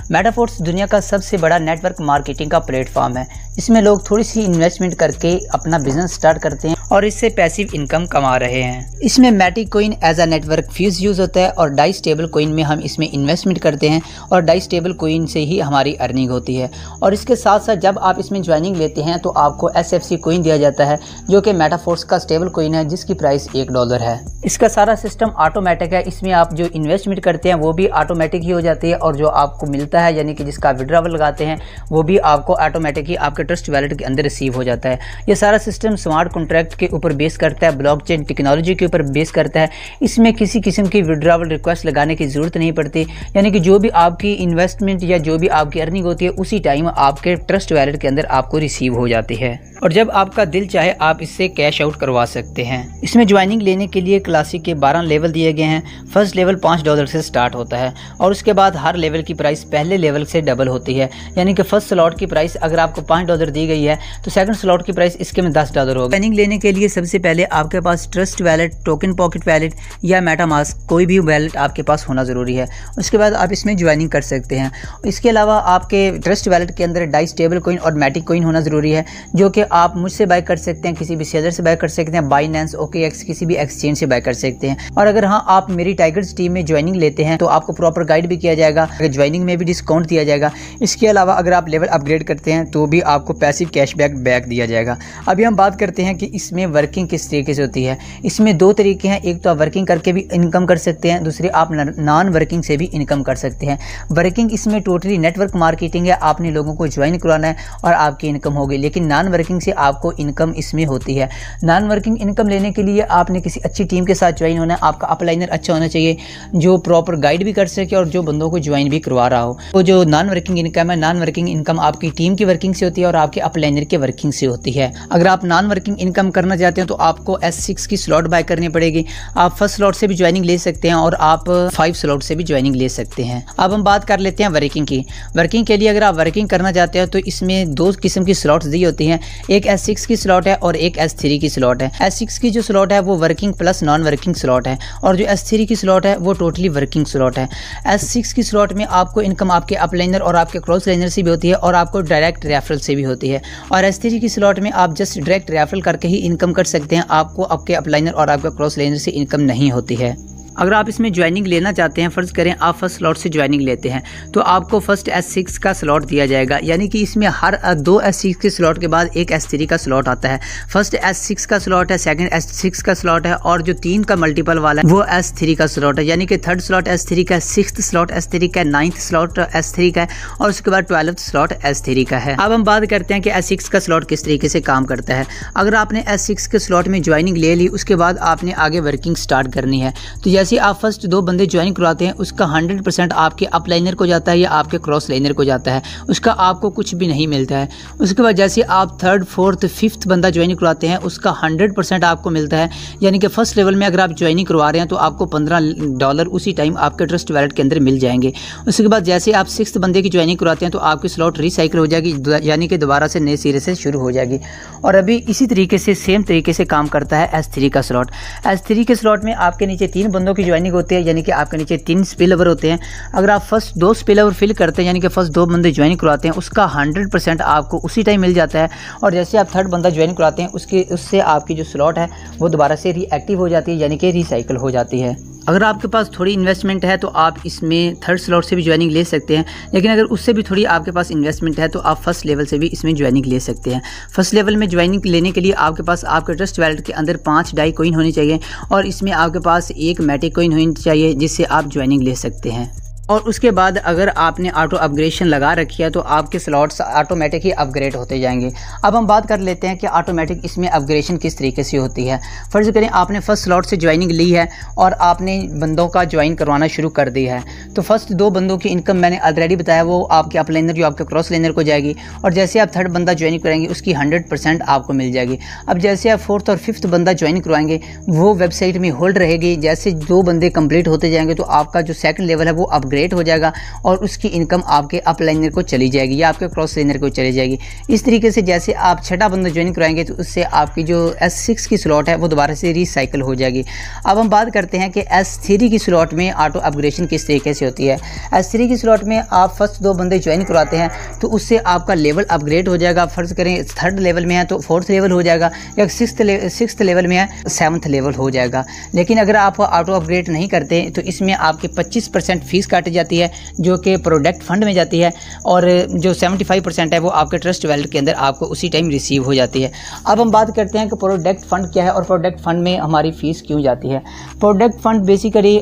Metaphors दुनिया का सबसे बड़ा नेटवर्क मार्केटिंग का प्लेटफॉर्म है। इसमें लोग थोड़ी सी इन्वेस्टमेंट करके अपना बिजनेस स्टार्ट करते हैं और इससे पैसिव इनकम कमा रहे हैं। इसमें Matic coin as a network fee use होता है और डाई स्टेबल कॉइन में हम इसमें इन्वेस्टमेंट करते हैं और डाई स्टेबल कॉइन से ही हमारी अर्निंग होती है। और इसके साथ साथ जब आप इसमें ज्वाइनिंग लेते हैं तो आपको SFC कॉइन दिया जाता है, जो कि मेटाफोर्स का स्टेबल कॉइन है जिसकी प्राइस $1 है। इसका सारा सिस्टम ऑटोमेटिक है। इसमें आप जो इन्वेस्टमेंट करते हैं वो भी ऑटोमेटिक ही हो जाती है और जो आपको मिलता है यानी कि जिसका विड्रॉवल लगाते हैं वो भी आपको ऑटोमेटिक ही आपके ट्रस्ट वैलेट के अंदर रिसीव हो जाता है। ये सारा सिस्टम स्मार्ट कॉन्ट्रैक्ट के ऊपर बेस करता है, ब्लॉकचेन टेक्नोलॉजी के ऊपर बेस करता है। इसमें किसी किस्म की विड्रॉवल रिक्वेस्ट लगाने की ज़रूरत नहीं पड़ती, यानी कि जो भी आपकी इन्वेस्टमेंट या जो भी आपकी अर्निंग होती है उसी टाइम आपके ट्रस्ट वैलेट के अंदर आपको रिसीव हो जाती है और जब आपका दिल चाहे आप इससे कैश आउट करवा सकते हैं। इसमें ज्वाइनिंग लेने के लिए क्लासिक के 12 लेवल दिए गए हैं। फर्स्ट लेवल $5 से स्टार्ट होता है और उसके बाद हर लेवल की प्राइस पहले लेवल से डबल होती है, यानी कि फर्स्ट स्लॉट की प्राइस अगर आपको $5 दी गई है तो सेकंड स्लॉट की प्राइस इसके में $10 होगा। ज्वाइनिंग लेने के लिए सबसे पहले आपके पास Trust Wallet, Token Pocket wallet या मेटामास्क कोई भी वैलेट आपके पास होना ज़रूरी है। उसके बाद आप इसमें ज्वाइनिंग कर सकते हैं। इसके अलावा आपके ट्रस्ट वैलेट के अंदर डाई स्टेबल कॉइन और मैटिक कॉइन होना ज़रूरी है, जो कि आप मुझसे बाय कर सकते हैं, किसी भी सेलर से बाय कर सकते हैं, बाइनेंस, OKX, किसी भी एक्सचेंज से बाय कर सकते हैं। और अगर हाँ आप मेरी टाइगर्स टीम में ज्वाइनिंग लेते हैं तो आपको प्रॉपर गाइड भी किया जाएगा, अगर ज्वाइनिंग में भी डिस्काउंट दिया जाएगा। इसके अलावा अगर आप लेवल अपग्रेड करते हैं तो भी आपको पैसिव कैशबैक बैक दिया जाएगा। अभी हम बात करते हैं कि इसमें वर्किंग किस तरीके से होती है। इसमें 2 तरीके हैं, एक तो आप वर्किंग करके भी इनकम कर सकते हैं, दूसरे आप नॉन वर्किंग से भी इनकम कर सकते हैं। वर्किंग इसमें टोटली नेटवर्क मार्केटिंग है, आपने लोगों को ज्वाइन करवाना है और आपकी इनकम होगी, लेकिन नॉन वर्किंग से आपको इनकम इसमें होती है। नॉन वर्किंग इनकम लेने के लिए आपने किसी अच्छी टीम के साथ ज्वाइन होना है, आपका अपलाइनर अच्छा होना चाहिए जो प्रॉपर गाइड भी कर सके और जो बंदों को ज्वाइन भी करवा रहा हो। तो जो नॉन वर्किंग इनकम है, नॉन वर्किंग इनकम आपकी टीम की वर्किंग से होती है और आपके अपलाइनर के वर्किंग से होती है। अगर आप नॉन वर्किंग इनकम करना चाहते हैं तो आपको S6 की स्लॉट बाय करनी पड़ेगी। आप फर्स्ट स्लॉट से भी ज्वाइनिंग ले सकते हैं और आप 5 स्लॉट से भी ज्वाइनिंग ले सकते हैं। अब हम बात कर लेते हैं वर्किंग की। वर्किंग के लिए अगर आप वर्किंग करना चाहते हैं तो इसमें 2 किस्म की स्लॉट्स दी होती हैं, एक S6 की स्लॉट है और एक S3 की स्लॉट है। S6 की जो स्लॉट है वो working plus non working slot है और जो S3 की स्लॉट है वो टोटली वर्किंग स्लॉट है। S6 की स्लॉट में आपको इनकम आपके अपलाइनर और आपके क्रॉस लाइनर से भी होती है और आपको डायरेक्ट रेफरल से भी होती है। और S3 की स्लॉट में आप जस्ट डायरेक्ट रेफरल करके ही इनकम कर सकते हैं, आपको आपके अपलाइनर और आपके क्रॉस लाइनर से इनकम नहीं होती है। अगर आप इसमें ज्वाइनिंग लेना चाहते हैं, फ़र्ज़ करें आप फर्स्ट स्लॉट से ज्वाइनिंग लेते हैं तो आपको फर्स्ट S6 का स्लॉट दिया जाएगा, यानी कि इसमें हर 2 S6 के स्लॉट के बाद एक S3 का स्लॉट आता है। फर्स्ट S6 का स्लॉट है, सेकंड S6 का स्लॉट है और जो 3 का मल्टीपल वाला है वो S3 का स्लॉट है, यानी कि थर्ड स्लॉट S3 का है, 6th स्लॉट S3 का है, 9th स्लॉट S3 का है और उसके बाद 12th स्लॉट S3 का है। अब हम बात करते हैं कि S6 का स्लॉट किस तरीके से काम करता है। अगर आपने S6 के स्लॉट में ज्वाइनिंग ले ली, उसके बाद आपने आगे वर्किंग स्टार्ट करनी है, तो जैसे आप फर्स्ट 2 बंदे ज्वाइन करवाते हैं उसका 100% आपके अपलाइनर को जाता है या आपके क्रॉस लाइनर को जाता है, उसका आपको कुछ भी नहीं मिलता है। उसके बाद जैसे आप 3rd, 4th, 5th बंदा ज्वाइन करवाते हैं उसका 100% आपको मिलता है, यानी कि फर्स्ट लेवल में अगर आप ज्वाइनिंग करवा रहे हैं तो आपको $15 उसी टाइम आपके ट्रस्ट वैलेट के अंदर मिल जाएंगे। उसके बाद जैसे आप 6th बंदे की ज्वाइनिंग करवाते हैं तो आपकी स्लॉट रिसाइकिल हो जाएगी, यानी कि दोबारा से नए सिरे से शुरू हो जाएगी। और अभी इसी तरीके से सेम तरीके से काम करता है S3 का स्लॉट। S3 के स्लॉट में आपके नीचे 3 बंदों की ज्वाइनिंग होती है, यानी कि आपके नीचे 3 स्पिल ओवर होते हैं। अगर आप फर्स्ट 2 स्पिल ओवर फिल करते हैं, यानी कि फर्स्ट 2 बंदे ज्वाइन करवाते हैं, उसका 100% आपको उसी टाइम मिल जाता है और जैसे आप 3rd बंदा ज्वाइन करवाते हैं उससे आपकी जो स्लॉट है वो दोबारा से रीएक्टिव हो जाती है, यानी कि रिसाइकिल हो जाती है। अगर आपके पास थोड़ी इन्वेस्टमेंट है तो आप इसमें 3rd स्लॉट से भी ज्वाइनिंग ले सकते हैं, लेकिन अगर उससे भी थोड़ी आपके पास इन्वेस्टमेंट है तो आप फर्स्ट लेवल से भी इसमें ज्वाइनिंग ले सकते हैं। फर्स्ट लेवल में ज्वाइनिंग लेने के लिए आपके पास आपके ट्रस्ट वैलेट के अंदर 5 डाई कॉइन होनी चाहिए और इसमें आपके पास 1 मैटिक कॉइन होनी चाहिए जिससे आप ज्वाइनिंग ले सकते हैं। और उसके बाद अगर आपने ऑटो अपग्रेडेशन लगा रखी है तो आपके स्लॉट्स ऑटोमेटिक ही अपग्रेड होते जाएंगे। अब हम बात कर लेते हैं कि ऑटोमेटिक इसमें अपग्रेडेशन किस तरीके से होती है। फ़र्ज़ करें आपने फर्स्ट स्लॉट से ज्वाइनिंग ली है और आपने बंदों का ज्वाइन करवाना शुरू कर दिया है, तो फर्स्ट 2 बंदों की इनकम मैंने ऑलरेडी बताया वो आपके अपलाइनर जो आपके क्रॉस लाइनर को जाएगी और जैसे आप 3rd बंदा ज्वाइन कराएंगे उसकी 100% आपको मिल जाएगी। अब जैसे आप 4th और 5th बंदा ज्वाइन करवाएंगे वो वेबसाइट में होल्ड रहेगी, जैसे 2 बंदे कंप्लीट होते जाएंगे तो आपका जो सेकंड लेवल है वो अपग्रेड अपग्रेड हो जाएगा और उसकी इनकम आपके अपलाइनर को चली जाएगी या आपके क्रॉस लाइनर को चली जाएगी। इस तरीके से जैसे आप छठा बंदा ज्वाइन कराएंगे तो उससे आपकी जो S6 की स्लॉट है वो दोबारा से रिसाइकिल हो जाएगी। अब हम बात करते हैं कि S3 की स्लॉट में ऑटो अपग्रेडेशन किस तरीके से होती है। S3 की स्लॉट में आप फर्स्ट 2 बंदे ज्वाइन करवाते हैं तो उससे आपका लेवल अपग्रेड हो जाएगा। फर्ज करें 3rd लेवल में है तो 4th लेवल हो जाएगा, या 6th लेवल में है 7th लेवल हो जाएगा। लेकिन अगर आप ऑटो अपग्रेड नहीं करते तो इसमें आपकी 25% फीस काटी जाती है जो कि प्रोडक्ट फंड में जाती है, और जो 75% है वो आपके ट्रस्ट वैलेट के अंदर आपको उसी टाइम रिसीव हो जाती है। अब हम बात करते हैं कि प्रोडक्ट फंड क्या है और प्रोडक्ट फंड में हमारी फ़ीस क्यों जाती है। प्रोडक्ट फंड बेसिकली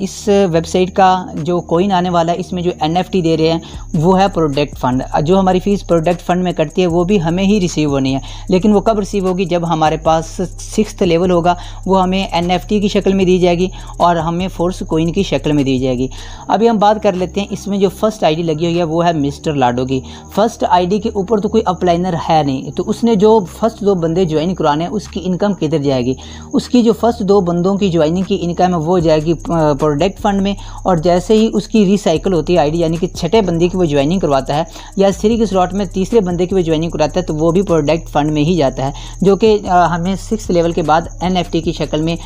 इस वेबसाइट का जो कॉइन आने वाला है, इसमें जो NFT दे रहे हैं वो है प्रोडक्ट फंड। जो हमारी फ़ीस प्रोडक्ट फंड में कटती है वो भी हमें ही रिसीव होनी है, लेकिन वो कब रिसीव होगी, जब हमारे पास 6th लेवल होगा वो हमें NFT की शक्ल में दी जाएगी और हमें फोर्स कॉइन की शक्ल में दी जाएगी। अभी हम बात कर लेते हैं इसमें जो फर्स्ट आईडी लगी हुई है वो है मिस्टर लाडो की। फर्स्ट आईडी के ऊपर तो कोई अपलाइनर है नहीं, तो उसने जो फर्स्ट 2 बंदे ज्वाइन करवाने हैं उसकी इनकम किधर जाएगी। उसकी जो फर्स्ट 2 बंदों की ज्वाइनिंग की इनकम है वो जाएगी प्रोडक्ट फंड में, और जैसे ही उसकी रिसाइकिल होती है आईडी, यानी कि छठे बंदे की वो ज्वाइनिंग करवाता है या 3 की स्लॉट में तीसरे बंदे की वो ज्वाइनिंग कराता है तो वो भी प्रोडक्ट फंड में ही जाता है, जो कि हमें 6th लेवल के बाद NFT की शक्ल में